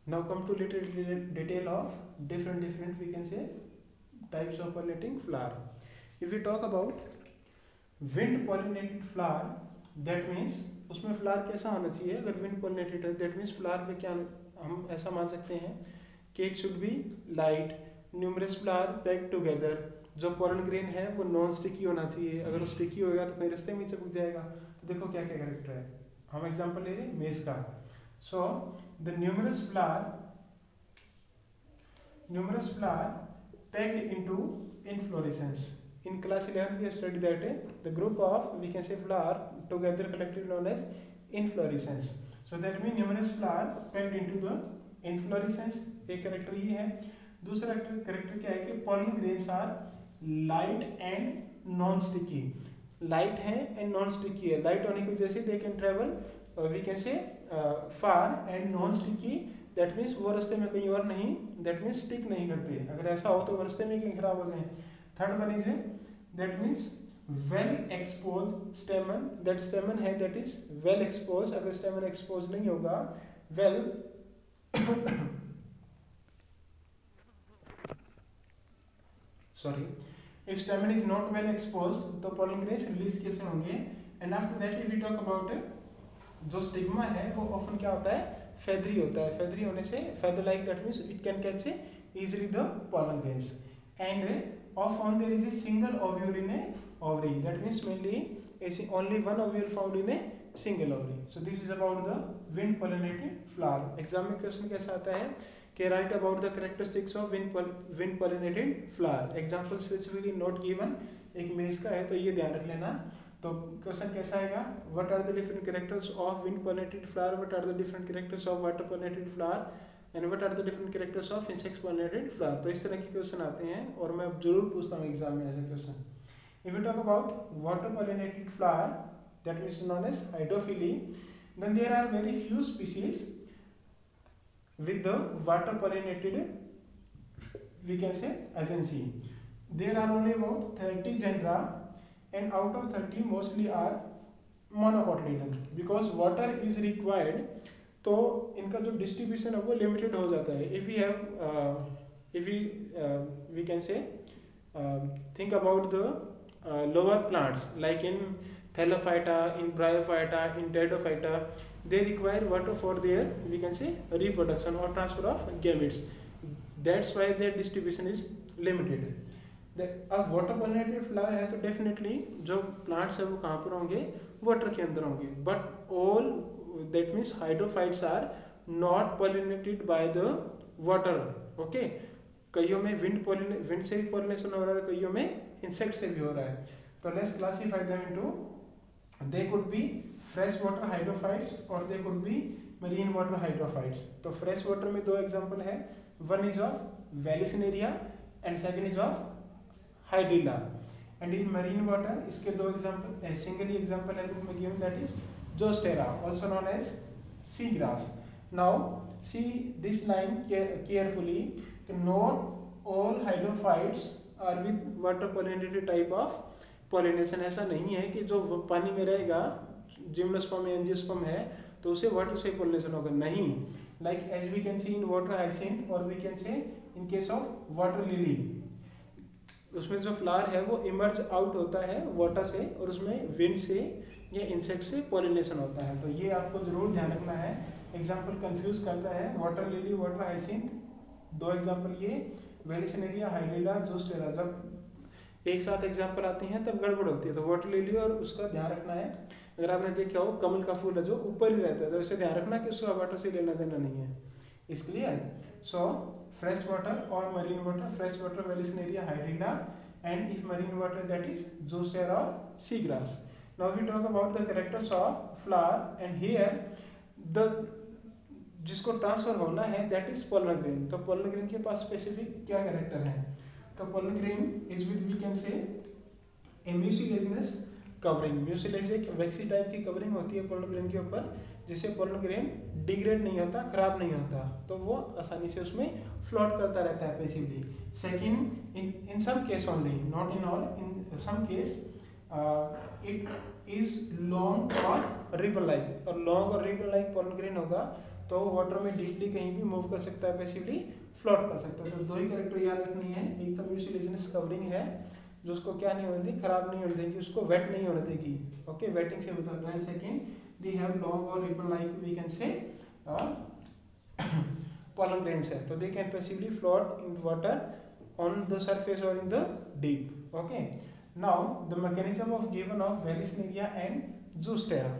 Now come to little detail of different we can say types of pollinating flower. If we talk about wind pollinated flower, that means उसमें flower कैसा होना चाहिए? अगर wind pollinated है that means flower पे क्या हम ऐसा मान सकते हैं कि it should be light, numerous flower packed together, जो पोलन ग्रेन है वो नॉन स्टिकी होना चाहिए, अगर वो स्टिकी होगा तो कहीं रास्ते में चिपक जाएगा। तो देखो क्या क्या करेक्टर है, हम एग्जांपल ले रहे हैं मेज का। So the numerous flower pegged into inflorescence. In class 11 we have studied that the group of we can say flower together collectively known as inflorescence. So that means numerous flower pegged into the inflorescence, एक character ये है। दूसरा character क्या है कि pollen grains are light and non sticky. Light है and non sticky है, light होने की वजह से they can travel we can say far, and non sticky that means वो रास्ते में कहीं और नहीं, दैट मीन्स स्टिक नहीं करते, अगर ऐसा हो तो रास्ते में कहीं खराब हो जाए। Third one is that means well expose स्टेमन, that स्टेमन है दैट इज वेल एक्सपोज, अगर स्टेमन एक्सपोज नहीं होगा well sorry, if stamen is not well exposed तो pollen grains रिलीज कैसे होंगे। And after that if we talk about जो stigma है वो ऑफन क्या होता है, फेदरी होता है, फेदरी होने से feather like that means it can catch easily the pollen grains, and often there is a single ovule in a ovary, that means mainly is only one ovule found in a single ovary. So this is about the wind pollinated flower. Exam में question कैसा आता है कि right about the characteristics of wind pollinated flower, example specifically note given, एक मेज का है तो ये ध्यान रख लेना। तो क्वेश्चन कैसा आएगा, what are the different characters of wind pollinated flower, what are the different characters of water pollinated flower, and what are the different characters of insects pollinated flower. तो इस तरह के क्वेश्चन आते हैं और मैं जरूर पूछता हूँ एग्जाम में ऐसे question. If you talk about water pollinated flower that means known as hydrophily, then there are very few species with the water pollinated we can say agency. There are only about 30 genera, and out of 30 mostly are monocotyledon, because water is required, तो इनका जो distribution है वो limited हो जाता है। If we have if we can say think about the lower plants like in thallophyta, in bryophyta, in pteridophyta, they require water for their we can say reproduction or transfer of gametes, that's why their distribution is limited. अब water pollinated flower है तो definitely जो plants है वो कहाँ पर होंगे, water के अंदर होंगे, but all that means hydrophytes are not pollinated by the water. Okay, कईयों में विंड से भी पोलिनेशन हो रहा है, कईयों में इंसेक्ट से भी हो रहा है। तो let's classify them into, they could be fresh water hydrophytes और they could be marine water hydrophytes. तो फ्रेश वाटर में दो एग्जांपल है, one is of vallisneria and second is of hydrilla. And in marine water इसके दो example single example है book में given, that is zostera also known as sea grass. Now see this line carefully, not all hydrophytes are with water pollinated type of pollination. ऐसा नहीं है कि जो पानी में रहेगा जिम्नोस्पर्म या एंजियोस्पर्म है तो उसे वाटर से पोलिनेशन होगा, नहीं, like as we can see in water hyacinth और we can say in case of water lily, उसमें जो फ्लावर है वो इमर्ज आउट होता है वाटर से और उसमें विंड से या इंसेक्ट से पॉलिनेशन होता है। तो ये आपको जरूर ध्यान रखना है, एग्जांपल कंफ्यूज करता है, वाटर लिली वाटर हाइसिंथ, दो एग्जांपल ये, वेलिसिनेरिया हाइड्रिला जोस्टेरा, जब एक साथ एग्जांपल आते हैं तब गड़बड़ होती है। तो वाटर लिली और उसका ध्यान रखना है, अगर आपने देखा हो कमल का फूल है जो ऊपर ही रहता है तो इसे ध्यान रखना कि उसका वाटर से लेना देना नहीं है, is clear. So fresh water or marine water, fresh water Vallisneria hydrilla, and if marine water that is Zostera or seagrass. Now we talk about the characters of flower, and here the जिसको transfer होना है that is pollen grain. तो pollen grain के पास specific क्या character है, तो pollen grain is with we can say mucilaginous covering, mucilage एक वैक्सी टाइप की कवरिंग होती है पोलन ग्रेन के ऊपर, जिससे पोलन ग्रेन डिग्रेड नहीं होता, खराब नहीं होता, तो वो आसानी से उसमें फ्लोट करता रहता है passively. Second, in some case only, not in all, in some case it is long और रिबन लाइक, और लॉन्ग और रिबन लाइक पोलन ग्रेन होगा तो वाटर में डीपली कहीं भी मूव कर सकता है, पैसिवली फ्लोट कर सकता है। तो दो ही कैरेक्टर याद रखनी है, एक तो म्यूसिलेजिनस कवरिंग है जो उसको क्या नहीं होने देगी, खराब नहीं होने देगी, उसको वेट नहीं होने देगी। ओके, वेटिंग से बताता है। सेकेंड, दे हैव लॉन्ग और ribbon like we can say pollen grains है, तो they can passively float in water on the surface or in the deep. Okay, now the mechanism of given of Vallisneria and Zoostera.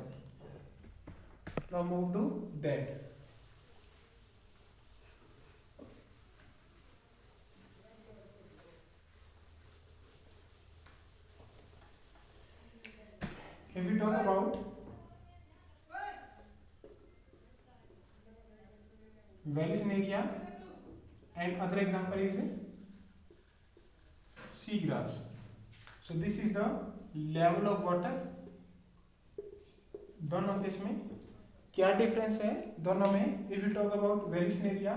Now move to that. If we talk about Vallisneria, and other example is seagrass. So this is the level of water. दोनों case में क्या difference है दोनों में? If you talk about Vallisneria,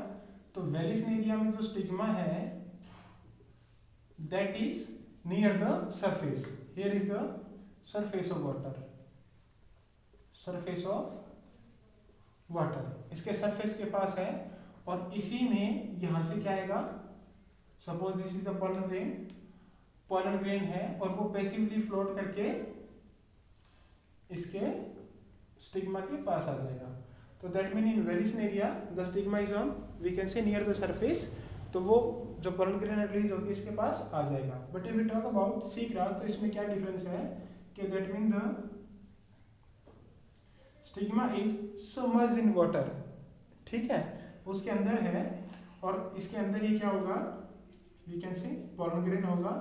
तो Vallisneria में जो stigma है that is near the surface. Here is the surface of water. Surface of water, इसके सरफेस के पास है, और इसी में यहां से क्या आएगा, suppose this is the pollen grain, pollen grain है और वो पैसिवली फ्लोट करके इसके स्टिग्मा के पास आ जाएगा। तो that mean in Vallisneria the stigma is on we can say near the surface, तो वो जो पोलन ग्रेन रिलीज होगी इसके पास आ जाएगा। But if we talk about sea grass, तो इसमें क्या डिफरेंस है कि that mean the stigma is submerged in water, ठीक है, उसके अंदर है, और इसके अंदर ही क्या होगा, we can say pollen grain होगा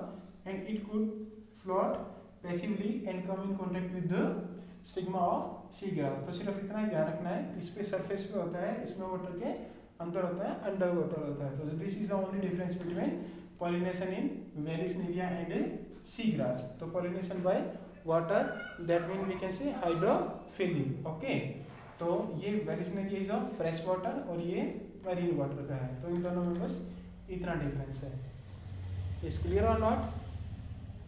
and it could float passively and come in contact with the stigma of sea grass. तो सिर्फ इतना ही ध्यान रखना है, इस पे सरफेस पे होता है, इसमें वाटर के अंदर होता है, अंडर वाटर होता है। तो this is the only difference between pollination in vallisneria and sea grass. तो pollination by water, that mean we can say hydrophily. Okay, तो ये vallisneria is of fresh water और ये मरीन वाटर का है, तो इन दोनों में बस इतना डिफरेंस है। इज क्लियर और नॉट?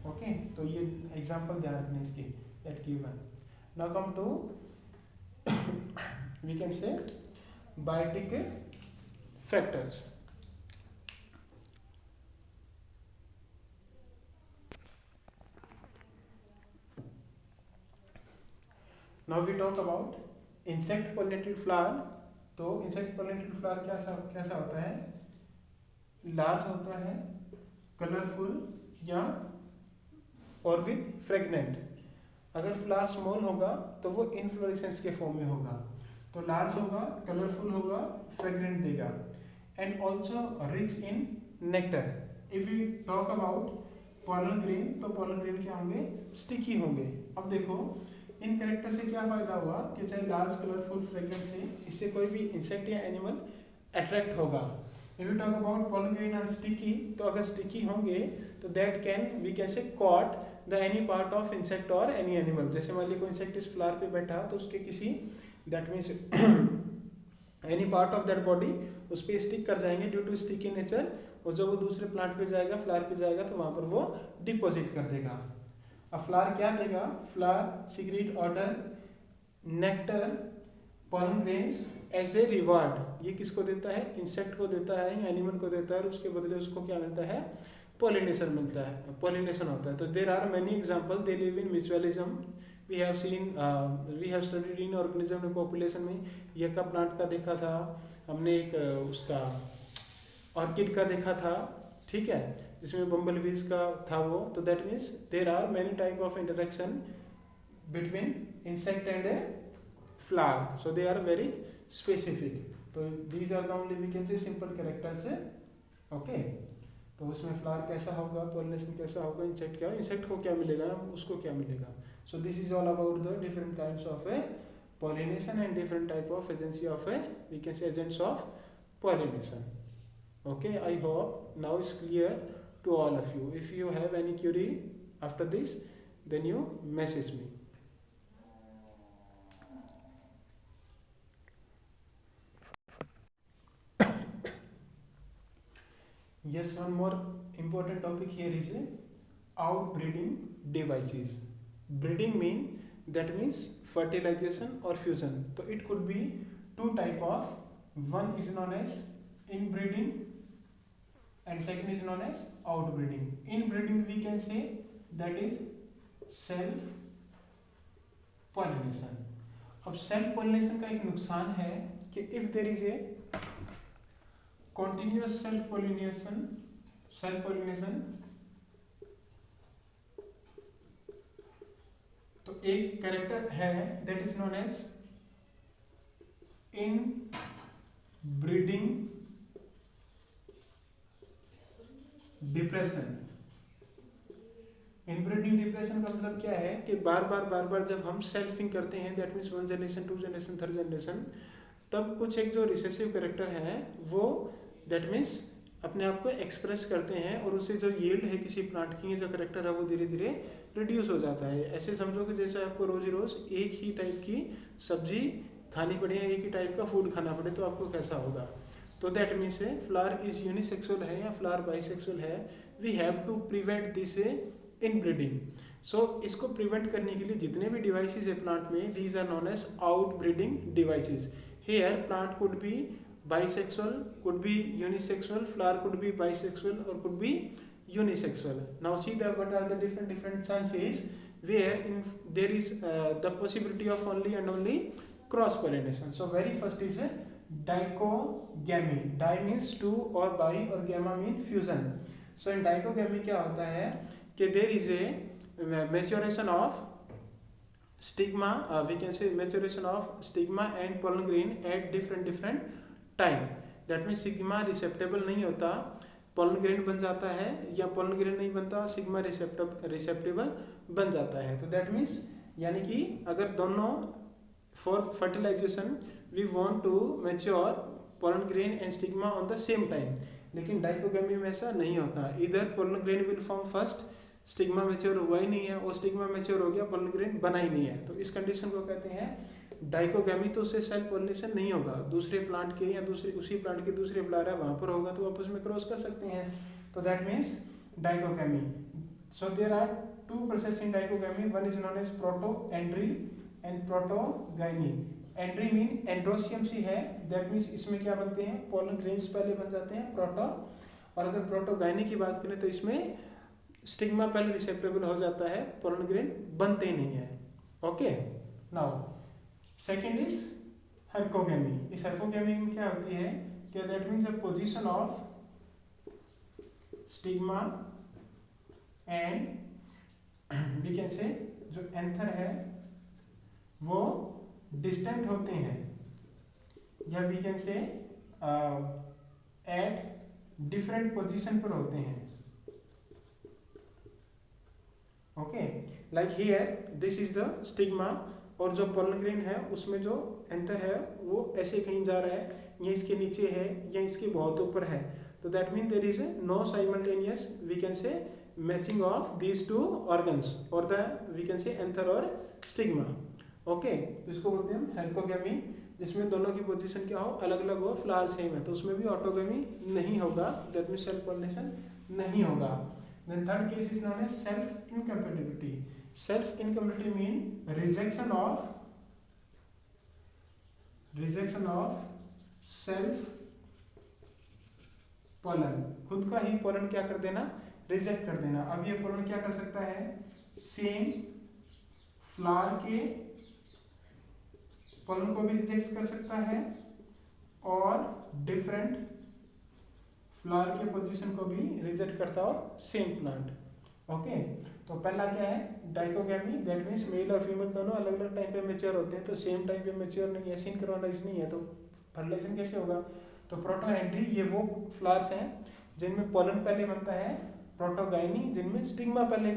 ओके, तो ये एग्जांपल ध्यान रखना इसके, that given. Now come to we can say biotic factors. Now we talk about insect pollinated flower. तो इंसेक्ट पोलिनेटेड फ्लावर कैसा होता है, लार्ज होता है, कलरफुल या और विद फ्रेगनेंट। अगर फ्लावर स्मॉल होगा तो वो इनफ्लोरेसेंस के फॉर्म में होगा, तो लार्ज होगा, कलरफुल होगा, फ्रेगनेंट देगा, and also rich in nectar. If you talk about pollen grain, तो पोलन ग्रेन क्या होंगे, स्टिकी होंगे। अब देखो इन कैरेक्टर से क्या फायदा हुआ कि चाहे लार्ज, कलरफुल, फ्रेगनेंट से इससे कोई भी इंसेक्ट या एनिमल अट्रैक्ट होगा। If you talk about pollen grain are sticky, तो अगर स्टिकी होंगे तो that can we can say caught the any part of insect और एनी एनिमल। जैसे मान लीजिए कोई इंसेक्ट इस फ्लावर पे बैठा तो उसके किसी that means any part of that body उस पर स्टिक कर जाएंगे ड्यू टू स्टिकी नेचर, और जब वो दूसरे प्लांट पे जाएगा, फ्लावर पे जाएगा, तो वहां पर वो डिपॉजिट कर देगा। अब फ्लावर क्या देगा, flower secrete order nectar pollen grains as a reward. ये किसको देता है, इंसेक्ट को देता है, एनिमल को देता है, और उसके बदले उसको क्या मिलता है, पॉलिनेशन मिलता है, पॉलिनेशन होता है। तो there are many example, they live in mutualism. We have seen, we have studied in organism में पॉपुलेशन में यका प्लांट का देखा था हमने, एक उसका ऑर्किड का देखा था, ठीक है, जिसमें बम्बल बीज का था वो। तो that means there are many type of interaction between insect and a flower, so they are very specific. तो these are the only we can say simple characters है, okay? तो उसमें फ्लावर कैसा होगा, पॉलिनेशन कैसा होगा, इंसेक्ट क्या, insect को क्या मिलेगा, उसको क्या मिलेगा। सो this is all about the different kinds of A pollination and different type of agency of A V can से agents of pollination. Okay, I hope now is clear to all of you. If you have any query after this, then you message me. Yes, one more important topic here is outbreeding devices. Breeding mean that means fertilization or fusion. So it could be two type of, one is known as inbreeding and second is known as outbreeding. Inbreeding we can say that is self pollination. अब self pollination का एक नुकसान है कि if there is a continuous self pollination तो एक character है that is known as inbreeding depression. Inbreeding depression का मतलब क्या है कि बार बार जब हम सेल्फिंग करते हैं, that means one generation, two generation, third generation, तब कुछ एक जो रिसेसिव कैरेक्टर है वो दैट मीन्स अपने आप को एक्सप्रेस करते हैं और उससे जो यील्ड है किसी प्लांट की, जो कैरेक्टर है वो धीरे धीरे रिड्यूस हो जाता है। ऐसे समझो कि जैसे आपको रोज रोज एक ही टाइप की सब्जी खानी पड़े या एक ही टाइप का फूड खाना पड़े तो आपको कैसा होगा। तो that means flower is unisexual है या फ्लावर बाइसेक्सुअल है, we have to prevent this inbreeding. So इसको प्रिवेंट करने के लिए जितने भी डिवाइसेस है प्लांट में, these are known as outbreeding devices. Here plant could be bisexual, could be unisexual, flower could be bisexual or could be unisexual. Now see that what are the different chances where there is the possibility of only and only cross pollination. So very first is dichogamy. Di means two or bi और gamma mean fusion. So in dichogamy क्या होता है कि there is a maturation of stigma, we can say maturation of stigma and pollen grain at different time. That mean stigma receptive नहीं होता, pollen grain बन जाता है, या पोलन ग्रेन नहीं बनता, सिग्मा रिसेप्टेबल बन जाता है। तो दैट मीन्स यानी कि अगर दोनों for fertilization we want to mature pollen grain and stigma on the same time, लेकिन डाइकोगेमी में ऐसा नहीं होता। इधर pollen grain will form first, stigma mature हुआ ही नहीं है, और स्टिग्मा मैच्योर हो गया, पोलन ग्रेन बना ही नहीं है। तो इस कंडीशन को कहते हैं डाइकोगेमी। तो उससे सेल्फ पॉलिनेशन नहीं होगा, दूसरे प्लांट के या दूसरे उसी प्लांट के दूसरे फ्लावर है वहां पर होगा तो आपस में क्रॉस कर सकते हैं। तो that means dichogamy. So there are two process in dichogamy, one is known as protandry and protogyny. Andry mean androecium सी है, दैट मीन्स इसमें क्या बनते हैं, पोलन ग्रेन्स पहले बन जाते हैं प्रोटो, और अगर प्रोटोगाइनी की बात करें तो इसमें स्टिग्मा पहले रिसेप्टेबल हो जाता है, पोलन ग्रेन बनते ही नहीं है। Okay, now second is herkogamy. इस हर्कोगेमी में क्या होती है कि that means the position of stigma and we can say जो एंथर है वो डिस्टेंट होते हैं, या we can say at different position पर होते हैं। Okay, like here this is the stigma, और जो पोलन ग्रेन है उसमें जो एंथर है वो ऐसे कहीं जा रहा है, या इसके नीचे है या इसके बहुत ऊपर है। तो that mean there is no simultaneous we can say matching of these two organs और the we can say anther और स्टिग्मा। ओके, तो इसको बोलते हैं हेल्कोगेमी, जिसमें दोनों की पोजीशन क्या हो, अलग अलग हो, फ्लावर सेम है, तो उसमें भी ऑटोगेमी नहीं होगा, दैट मीन सेल्फ पॉलिनेशन नहीं होगा। Then third case is known as self incompatibility. Self incompatibility mean rejection of self pollen, खुद का ही पोलन क्या कर देना, रिजेक्ट कर देना। अब ये पोलन क्या कर सकता है, सेम फ्लावर के पोलन को भी रिजेक्ट कर सकता है और डिफरेंट फ्लावर के पोजीशन को भी रिजेक्ट करता है, और सेम प्लांट। ओके, तो पहला क्या है डाइकोगेमी, दैट मीन्स मेल और फीमेल दोनों अलग अलग टाइम पे मैच्योर होते हैं, तो सेम टाइम पे मैच्योर नहीं है, सिंक्रोनाइज नहीं है, तो फर्टिलाइजेशन कैसे होगा। तो प्रोटोएंड्री ये वो फ्लावर्स हैं जिनमें पोलन पहले बनता है, प्रोटोगाइनी जिनमें स्टिग्मा पहले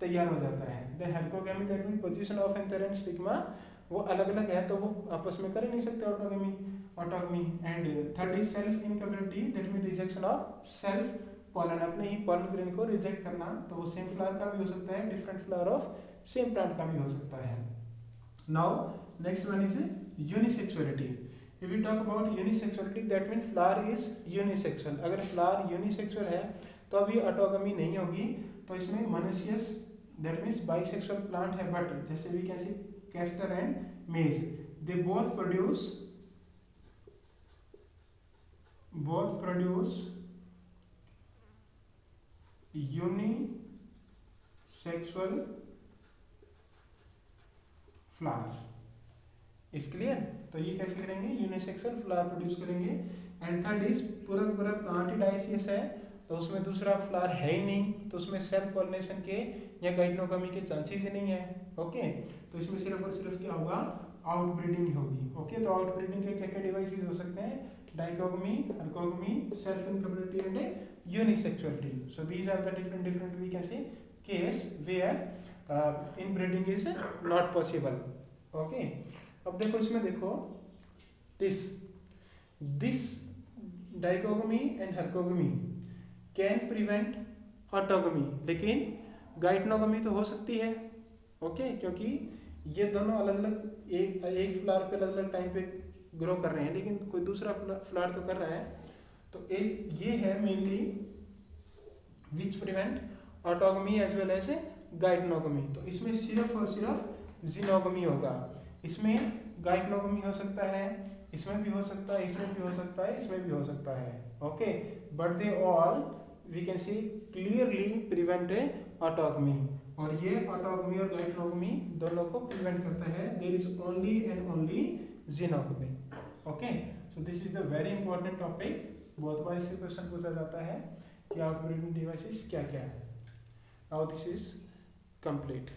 तैयार हो जाता है। Then herkogamy that mean position of anther and stigma वो अलग अलग है, तो वो आपस में कर ही नहीं सकते autogamy. And third is self incompatibility, that mean rejection of self pollen, अपने ही पोलन ग्रेन को रिजेक्ट करना, तो वो सेम फ्लावर का भी हो सकता है, different flower of same plant का भी हो सकता है। Now next one is unisexuality. If we talk about unisexuality that mean flower is unisexual. अगर फ्लावर यूनिसेक्सुअल है तो अभी ऑटोगमी नहीं होगी, तो इसमें monoecious that means bisexual plant है, बट जैसे we can see castor and maize, they both produce both produce unisexual flowers. Is clear? तो ये कैसे करेंगे? यूनिसेक्सुअल फ्लावर प्रोड्यूस करेंगे। एंड थर्ड इज पूरा प्लांट डाइसियस है तो उसमें दूसरा फ्लावर है ही नहीं, तो उसमें सेल्फ पॉलिनेशन के या गाइटनोगमी के चांसेस ही नहीं है। ओके, तो इसमें सिर्फ और सिर्फ क्या होगा? आउटब्रीडिंग होगी। ओके, तो आउटब्रीडिंग के क्या क्या डिवाइसेस हो सकते हैं? Dichogamy, herkogamy, self incompatibility and unisexuality. So these are the different we can say case where inbreeding is not possible. Okay, अब देखो इसमें देखो this dichogamy and herkogamy can prevent autogamy, लेकिन गाइटनोगमी तो हो सकती है। ओके, क्योंकि ये दोनों अलग अलग एक फ्लावर पे अलग अलग टाइम पे ग्रो कर रहे हैं, लेकिन कोई दूसरा फ्लावर तो कर रहा है। तो एक ये है mainly which prevent autogamy as well as geitonogamy. तो इसमें सिर्फ और सिर्फ जिनोगमी होगा। इसमें गाइटनोगमी हो सकता है, इसमें भी हो सकता है, इसमें भी हो सकता है, इसमें भी हो सकता है। Okay, but they all we can see clearly prevent autogamy, और ये ऑटोगमी और गाइटनोगमी दोनों को प्रिवेंट करता है। There is only and only xenogamy. Okay, so this is the very important topic. बहुत बार इससे क्वेश्चन पूछा जाता है कि आउटब्रीडिंग डिवाइसेस क्या क्या है। Now this is complete.